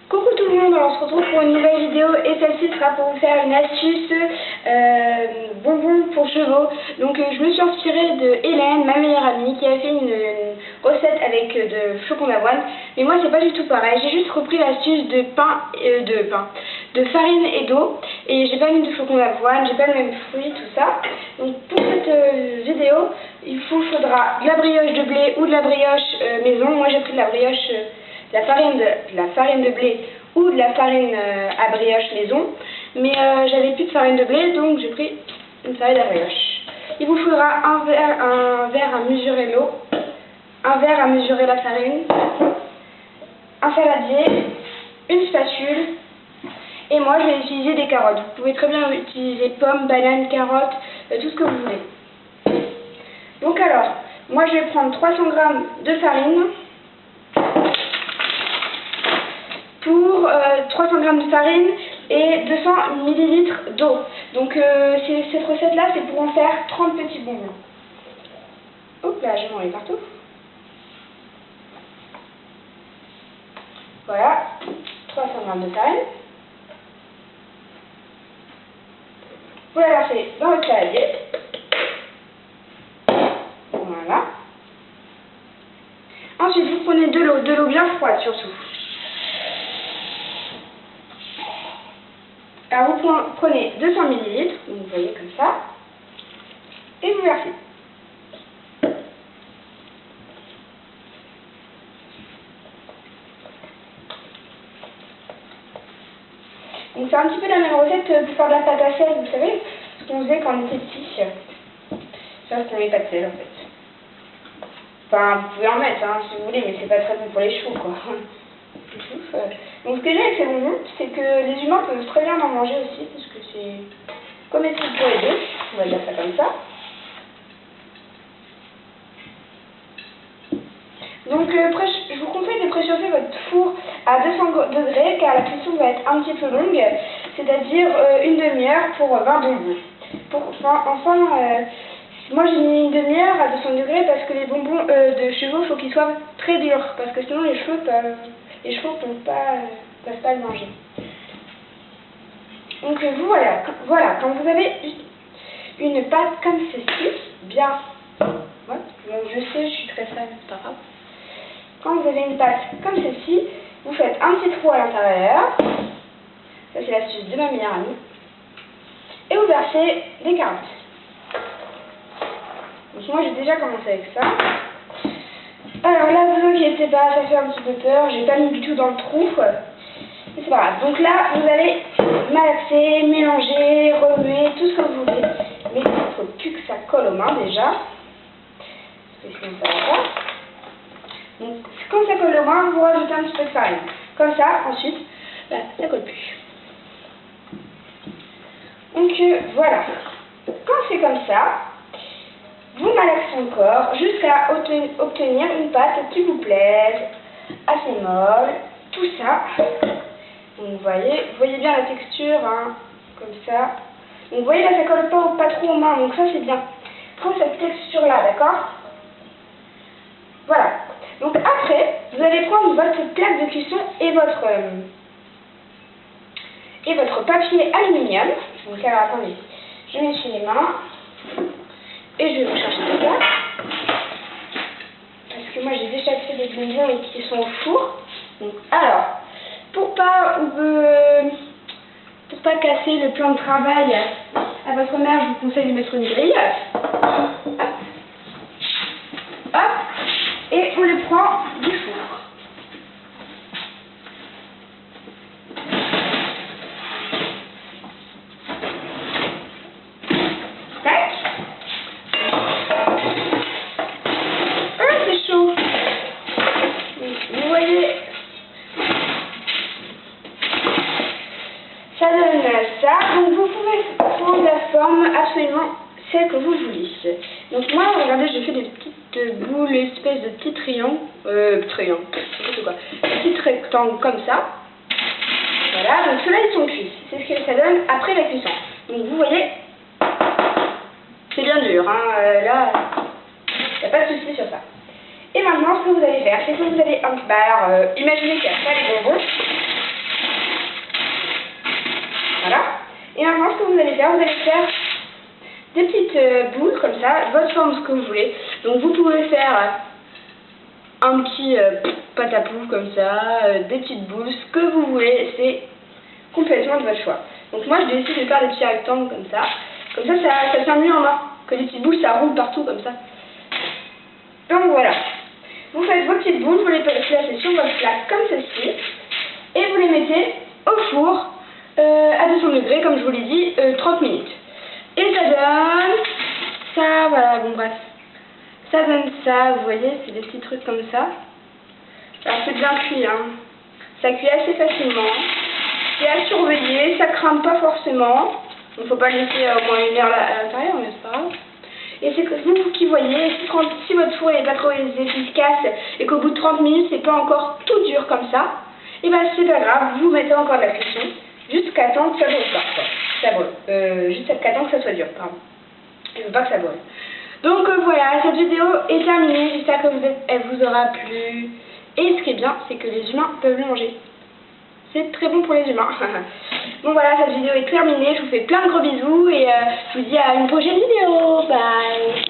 Coucou tout le monde, alors on se retrouve pour une nouvelle vidéo et celle-ci sera pour vous faire une astuce bonbons pour chevaux. Donc je me suis inspirée de Hélène, ma meilleure amie, qui a fait une recette avec de flocons d'avoine. Mais moi c'est pas du tout pareil, j'ai juste repris l'astuce de de farine et d'eau. Et j'ai pas mis de flocons d'avoine, j'ai pas le même fruit, tout ça. Donc pour cette vidéo, il vous faudra de la brioche de blé ou de la brioche maison. Moi j'ai pris de la brioche la farine de blé ou de la farine à brioche maison, mais j'avais plus de farine de blé, donc j'ai pris une farine à brioche. Il vous faudra un verre à mesurer l'eau, un verre à mesurer la farine, un saladier, une spatule, et moi je vais utiliser des carottes. Vous pouvez très bien utiliser pommes, bananes, carottes, tout ce que vous voulez. Donc alors, moi je vais prendre 300 g de farine, pour 300 g de farine et 200 ml d'eau. Donc cette recette là c'est pour en faire 30 petits bonbons. Hop là, je m'en vais partout. Voilà, 300 g de farine. Vous la versez dans votre saladier. Voilà. Ensuite vous prenez de l'eau bien froide surtout. Alors vous prenez 200 ml, donc vous voyez comme ça, et vous versez. Donc c'est un petit peu la même recette pour faire de la pâte à sel, vous savez, ce qu'on faisait quand on était petit. Ça, c'est qu'on met pas de sel en fait. Enfin, vous pouvez en mettre hein, si vous voulez, mais c'est pas très bon pour les chevaux quoi. Donc ce que j'ai avec ces bonbons, c'est que les humains peuvent très bien en manger aussi, parce que c'est comestible pour les deux, on va dire ça comme ça. Donc je vous conseille de préchauffer votre four à 200 degrés, car la cuisson va être un petit peu longue, c'est-à-dire une demi-heure pour 20 bonbons. Moi j'ai mis une demi-heure à 200 degrés parce que les bonbons de chevaux, il faut qu'ils soient très durs, parce que sinon les chevaux ne peuvent pas le manger. Donc voilà, quand vous avez une pâte comme ceci, bien, ouais, bon, je sais, je suis très sale, c'est pas grave. Quand vous avez une pâte comme ceci, vous faites un petit trou à l'intérieur, ça c'est l'astuce de ma meilleure amie, et vous versez des carottes. Donc moi j'ai déjà commencé avec ça. Alors là, vous inquiétez pas, ça fait un petit peu peur, j'ai pas mis du tout dans le trou. Mais c'est pas grave. Donc là, vous allez malaxer, mélanger, remuer, tout ce que vous voulez. Mais il ne faut plus que ça colle aux mains déjà. Parce que sinon ça va pas. Donc quand ça colle aux mains, vous rajoutez un petit peu de farine. Comme ça, ensuite, là, ça colle plus. Donc voilà. Quand c'est comme ça, vous malaxez encore jusqu'à obtenir une pâte qui vous plaise, assez molle, tout ça. Donc vous voyez bien la texture, hein, comme ça. Donc vous voyez là, ça colle pas trop aux mains, donc ça c'est bien. Il faut cette texture là, d'accord? Voilà. Donc après, vous allez prendre votre plaque de cuisson et votre papier aluminium. Donc alors attendez, je m'essuie les mains. Et je vais vous chercher des plaques. Parce que moi j'ai déjà fait des bonbons et qui sont au four. Donc alors, pour pas casser le plan de travail à votre mère, je vous conseille de mettre une grille. Hop. Hop. Et on le prend du four. Ça donne ça, donc vous pouvez prendre la forme absolument celle que vous voulez. Donc moi, regardez, j'ai fait des petites boules, espèce de petits triangles, petits rectangles comme ça. Voilà, donc ceux-là ils sont cuits, c'est ce que ça donne après la cuisson. Donc vous voyez, c'est bien dur, hein, là, il n'y a pas de souci sur ça. Et maintenant, ce que vous allez faire, c'est que vous allez, imaginez qu'il n'y a pas les bonbons, vous allez faire des petites boules comme ça, votre forme ce que vous voulez. Donc vous pouvez faire un petit pâte à poule comme ça, des petites boules, ce que vous voulez, c'est complètement de votre choix. Donc moi je décide de faire des petits rectangles comme ça. Comme ça tient mieux en main. Que des petites boules, ça roule partout comme ça. Donc voilà. Vous faites vos petites boules, vous les placez sur votre plaque comme ceci. Et vous les mettez au four à 200 degrés, comme je vous l'ai dit, 30 minutes. Et ça donne ça, voilà, bon bref. Ça donne ça, vous voyez, c'est des petits trucs comme ça. Alors c'est bien cuit, hein. Ça cuit assez facilement. C'est à surveiller, ça crame pas forcément. Il ne faut pas le laisser au moins 1 heure à l'intérieur, mais c'est pas grave. Et c'est que vous qui voyez, si votre four n'est pas trop efficace et qu'au bout de 30 minutes c'est pas encore tout dur comme ça, et ben c'est pas grave, vous mettez encore de la cuisson jusqu'à temps que ça brûle pas, quoi. Ça brûle. Jusqu'à temps que ça soit dur, pardon. Je veux pas que ça brûle. Donc voilà, cette vidéo est terminée, j'espère que elle vous aura plu. Et ce qui est bien, c'est que les humains peuvent le manger. C'est très bon pour les humains. Bon voilà, cette vidéo est terminée, je vous fais plein de gros bisous et je vous dis à une prochaine vidéo. Bye.